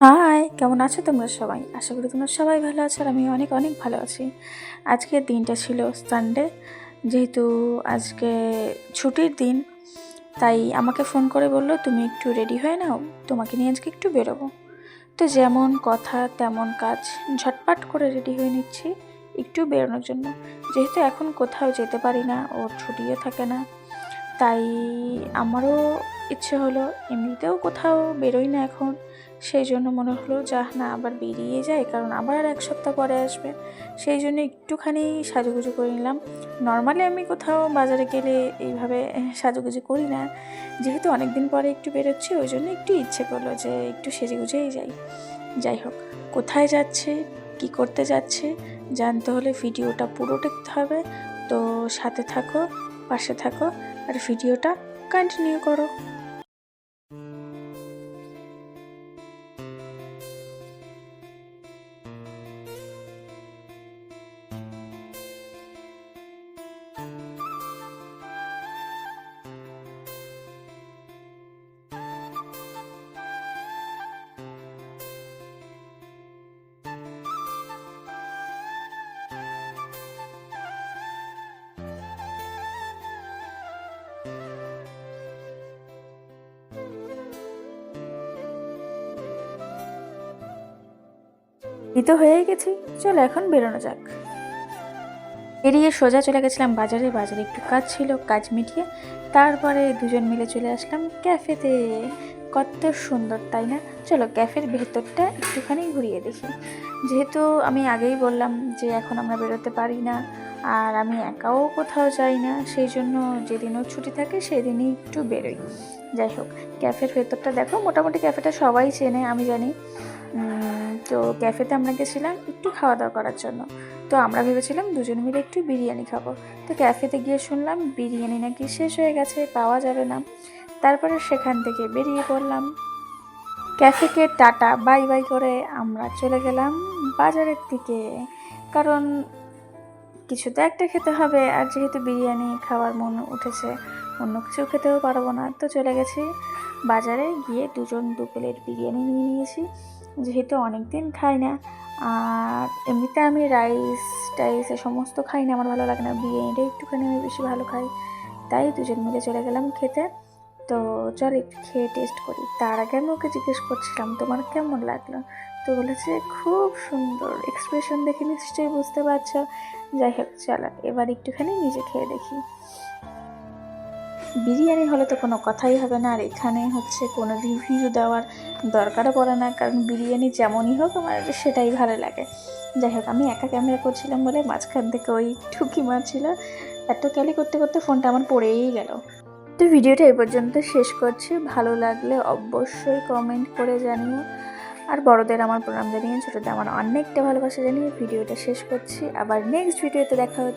High, কেমন আছো তোমরা সবাই? আশা করি তোমরা সবাই ভালো আছো আর আমি অনেক অনেক ভালো আছি। আজকের দিনটা ছিল সানডে, যেহেতু আজকে ছুটির দিন, তাই আমাকে ফোন করে বললো তুমি একটু রেডি হয়ে নাও, তোমাকে নিয়ে আজকে একটু বেরোবো। তো যেমন কথা তেমন কাজ, ঝটপট করে রেডি হয়ে নিচ্ছি একটু বেরোনোর জন্য। যেহেতু এখন কোথাও যেতে পারি না, ওর ছুটিও থাকে না, তাই আমারও ইচ্ছে হলো, এমনিতেও কোথাও বেরোই না এখন, সেই জন্য মনে হলো যাহ না আবার বেরিয়ে যায়, কারণ আবার এক সপ্তাহ পরে আসবে। সেই জন্য একটুখানি সাজুগুজু করে নিলাম। নর্মালি আমি কোথাও বাজারে গেলে এইভাবে সাজুগুজু করি না, যেহেতু অনেক দিন পরে একটু বেরোচ্ছি, ওই জন্য একটু ইচ্ছে করলো যে একটু সেজেগুজেই যাই। যাই হোক, কোথায় যাচ্ছে, কি করতে যাচ্ছে জানতে হলে ভিডিওটা পুরো দেখতে হবে। তো সাথে থাকো, পাশে থাকো, আর ভিডিওটা কন্টিনিউ করো। এই তো হয়ে গেছি, চলো এখন বেরোনো যাক। বেরিয়ে সোজা চলে গেছিলাম বাজারে। বাজারে একটু কাজ ছিল, কাজ মিটিয়ে তারপরে দুজন মিলে চলে আসলাম ক্যাফেতে। কত সুন্দর তাই না? চলো ক্যাফের ভেতরটা একটুখানি ঘুরিয়ে দেখি। যেহেতু আমি আগেই বললাম যে এখন আমরা বেরোতে পারি না, আর আমি একাও কোথাও যাই না, সেই জন্য যেদিনও ছুটি থাকে সেদিনই একটু বেরোই। যাই হোক, ক্যাফের ভেতরটা দেখো, মোটামুটি ক্যাফেটা সবাই চেনে আমি জানি। তো ক্যাফেতে আমরা গেছিলাম একটু খাওয়া দাওয়া করার জন্য। তো আমরা ভেবেছিলাম দুজন মিলে একটু বিরিয়ানি খাবো। তো ক্যাফেতে গিয়ে শুনলাম বিরিয়ানি নাকি শেষ হয়ে গেছে, পাওয়া যাবে না। তারপরে সেখান থেকে বেরিয়ে পড়লাম। ক্যাফেকে টাটা বাই বাই করে আমরা চলে গেলাম বাজারের দিকে, কারণ কিছু তো একটা খেতে হবে, আর যেহেতু বিরিয়ানি খাওয়ার মন উঠেছে, অন্য কিছু খেতেও পারবো না, তো চলে গেছি বাজারে। গিয়ে দুজন দু প্লেট বিরিয়ানি নিয়ে নিয়েছি, যেহেতু অনেক দিন খাই না। আর এমনিতে আমি রাইস টাইস এ সমস্ত খাই না, আমার ভালো লাগে না, বিরিয়ানিটা একটুখানি আমি বেশি ভালো খাই। তাই দুজন মিলে চলে গেলাম খেতে। তো চল একটু খেয়ে টেস্ট করি। তার আগে আমি ওকে জিজ্ঞেস করছিলাম তোমার কেমন লাগলো, তো বলেছে খুব সুন্দর। এক্সপ্রেশন দেখে নিশ্চয়ই বুঝতে পারছো। যাই হোক, চলো এবার একটুখানি নিজে খেয়ে দেখি। বিরিয়ানি হলে তো কোনো কথাই হবে না, আর এখানে হচ্ছে কোনো রিভিউ দেওয়ার দরকারও পড়ে না, কারণ বিরিয়ানি যেমনই হোক আমার সেটাই ভালো লাগে। যাই হোক, আমি একা ক্যামেরা করছিলাম বলে মাঝখান থেকে ওই ঠুকি মারছিল, এত ক্যালি করতে করতে ফোনটা আমার পড়েই গেল। তো ভিডিওটা এই পর্যন্ত শেষ করছি। ভালো লাগলে অবশ্যই কমেন্ট করে জানিও, আর বড়দের আমার প্রণাম জানিয়ে, ছোটদের আমার অনেকটা ভালোবাসা জানিয়ে ভিডিওটা শেষ করছি। আবার নেক্সট ভিডিওতে দেখা হচ্ছে।